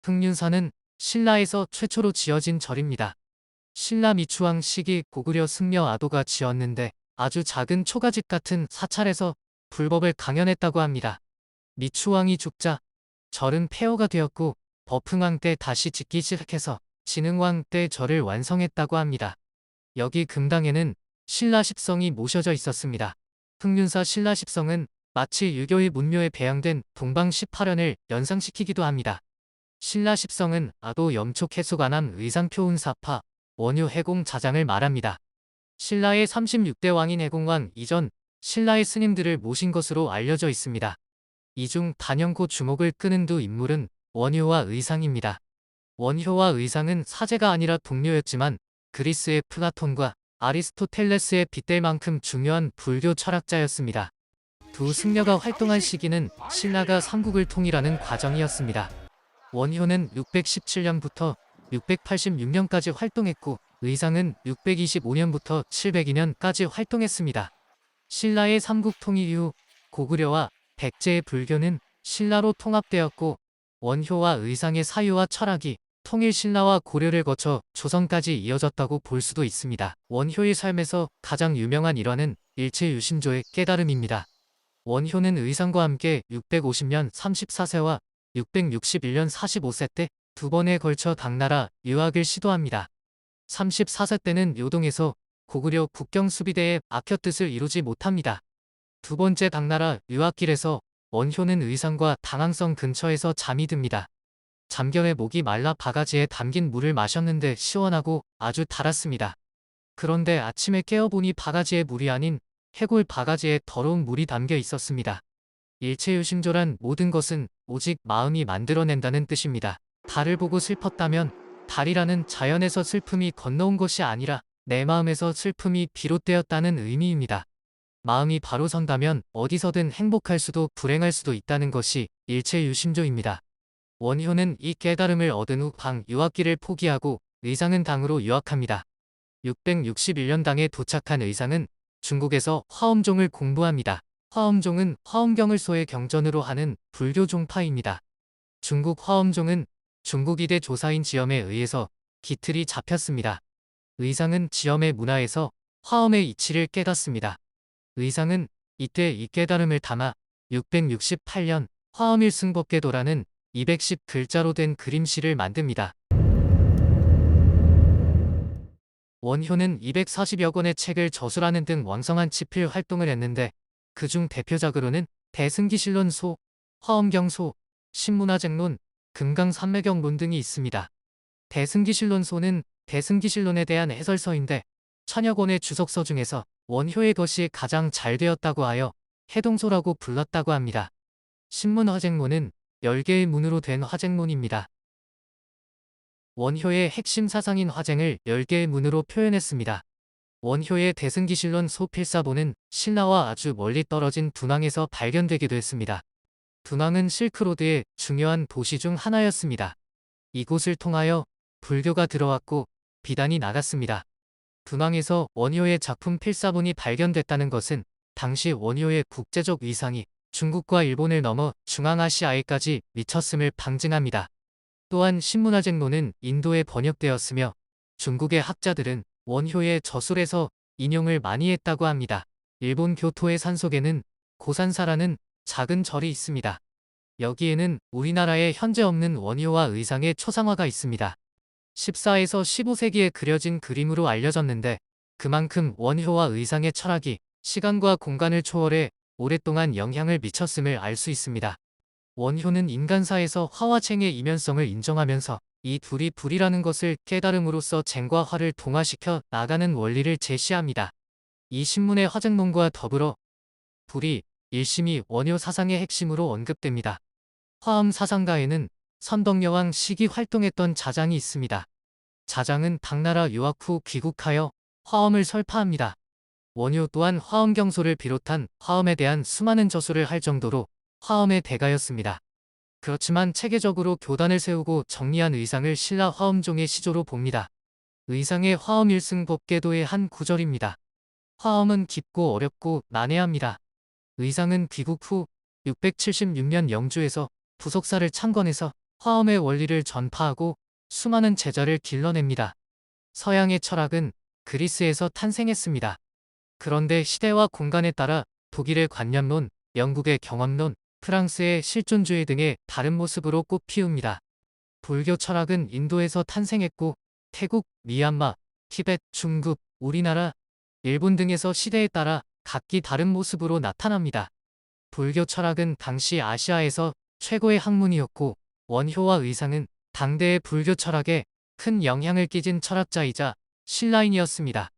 흑륜사는 신라에서 최초로 지어진 절입니다. 신라 미추왕 시기 고구려 승려 아도가 지었는데 아주 작은 초가집 같은 사찰에서 불법을 강연했다고 합니다. 미추왕이 죽자 절은 폐허가 되었고 버풍왕 때 다시 짓기 시작해서 진흥왕 때 절을 완성했다고 합니다. 여기 금당에는 신라 십성이 모셔져 있었습니다. 흑륜사 신라 십성은 마치 유교의 문묘에 배양된 동방 18연을 연상시키기도 합니다. 신라 십성은 아도 염촉해수관함 의상표운사파 원효 해공 자장을 말합니다. 신라의 36대 왕인 해공왕 이전 신라의 스님들을 모신 것으로 알려져 있습니다. 이 중 단연코 주목을 끄는 두 인물은 원효와 의상입니다. 원효와 의상은 사제가 아니라 동료였지만 그리스의 플라톤과 아리스토텔레스에 빗댈 만큼 중요한 불교 철학자였습니다. 두 승려가 활동한 시기는 신라가 삼국을 통일하는 과정이었습니다. 원효는 617년부터 686년까지 활동했고 의상은 625년부터 702년까지 활동했습니다. 신라의 삼국 통일 이후 고구려와 백제의 불교는 신라로 통합되었고 원효와 의상의 사유와 철학이 통일 신라와 고려를 거쳐 조선까지 이어졌다고 볼 수도 있습니다. 원효의 삶에서 가장 유명한 일화는 일체유심조의 깨달음입니다. 원효는 의상과 함께 650년 34세와 661년 45세 때 두 번에 걸쳐 당나라 유학을 시도합니다. 34세 때는 요동에서 고구려 국경수비대에 막혀 뜻을 이루지 못합니다. 두 번째 당나라 유학길에서 원효는 의상과 당항성 근처에서 잠이 듭니다. 잠결에 목이 말라 바가지에 담긴 물을 마셨는데 시원하고 아주 달았습니다. 그런데 아침에 깨어보니 바가지에 물이 아닌 해골 바가지에 더러운 물이 담겨 있었습니다. 일체유심조란 모든 것은 오직 마음이 만들어낸다는 뜻입니다. 달을 보고 슬펐다면 달이라는 자연에서 슬픔이 건너온 것이 아니라 내 마음에서 슬픔이 비롯되었다는 의미입니다. 마음이 바로 선다면 어디서든 행복할 수도 불행할 수도 있다는 것이 일체유심조입니다. 원효는 이 깨달음을 얻은 후 방 유학길을 포기하고 의상은 당으로 유학합니다. 661년 당에 도착한 의상은 중국에서 화엄종을 공부합니다. 화엄종은 화엄경을 소의 경전으로 하는 불교 종파입니다. 중국 화엄종은 중국 이대 조사인 지엄에 의해서 기틀이 잡혔습니다. 의상은 지엄의 문화에서 화엄의 이치를 깨닫습니다. 의상은 이때 이 깨달음을 담아 668년 화엄일승법계도라는 210글자로 된 그림시를 만듭니다. 원효는 240여 권의 책을 저술하는 등 왕성한 치필 활동을 했는데 그중 대표작으로는 대승기실론소, 화엄경소, 신문화쟁론, 금강산매경론 등이 있습니다. 대승기실론소는 대승기실론에 대한 해설서인데 천여 권의 주석서 중에서 원효의 것이 가장 잘 되었다고 하여 해동소라고 불렀다고 합니다. 신문화쟁론은 10개의 문으로 된 화쟁론입니다. 원효의 핵심 사상인 화쟁을 10개의 문으로 표현했습니다. 원효의 대승기실론 소필사본은 신라와 아주 멀리 떨어진 둔왕에서 발견되기도 했습니다. 둔왕은 실크로드의 중요한 도시 중 하나였습니다. 이곳을 통하여 불교가 들어왔고 비단이 나갔습니다. 둔왕에서 원효의 작품 필사본이 발견됐다는 것은 당시 원효의 국제적 위상이 중국과 일본을 넘어 중앙아시아에까지 미쳤음을 방증합니다. 또한 신문화쟁론은 인도에 번역되었으며 중국의 학자들은 원효의 저술에서 인용을 많이 했다고 합니다. 일본 교토의 산속에는 고산사라는 작은 절이 있습니다. 여기에는 우리나라에 현재 없는 원효와 의상의 초상화가 있습니다. 14에서 15세기에 그려진 그림으로 알려졌는데 그만큼 원효와 의상의 철학이 시간과 공간을 초월해 오랫동안 영향을 미쳤음을 알 수 있습니다. 원효는 인간사에서 화와 쟁의 이면성을 인정하면서 이 둘이 불이라는 것을 깨달음으로써 쟁과 화를 동화시켜 나가는 원리를 제시합니다. 이 신문의 화쟁론과 더불어 불이 일심이 원효 사상의 핵심으로 언급됩니다. 화엄 사상가에는 선덕여왕 시기 활동했던 자장이 있습니다. 자장은 당나라 유학 후 귀국하여 화엄을 설파합니다. 원효 또한 화엄경소를 비롯한 화엄에 대한 수많은 저술을 할 정도로 화엄의 대가였습니다. 그렇지만 체계적으로 교단을 세우고 정리한 의상을 신라 화엄종의 시조로 봅니다. 의상의 화엄일승법계도의 한 구절입니다. 화엄은 깊고 어렵고 난해합니다. 의상은 귀국 후 676년 영주에서 부속사를 창건해서 화엄의 원리를 전파하고 수많은 제자를 길러냅니다. 서양의 철학은 그리스에서 탄생했습니다. 그런데 시대와 공간에 따라 독일의 관념론, 영국의 경험론, 프랑스의 실존주의 등의 다른 모습으로 꽃피웁니다. 불교 철학은 인도에서 탄생했고 태국, 미얀마, 티베트, 중국, 우리나라, 일본 등에서 시대에 따라 각기 다른 모습으로 나타납니다. 불교 철학은 당시 아시아에서 최고의 학문이었고 원효와 의상은 당대의 불교 철학에 큰 영향을 끼친 철학자이자 신라인이었습니다.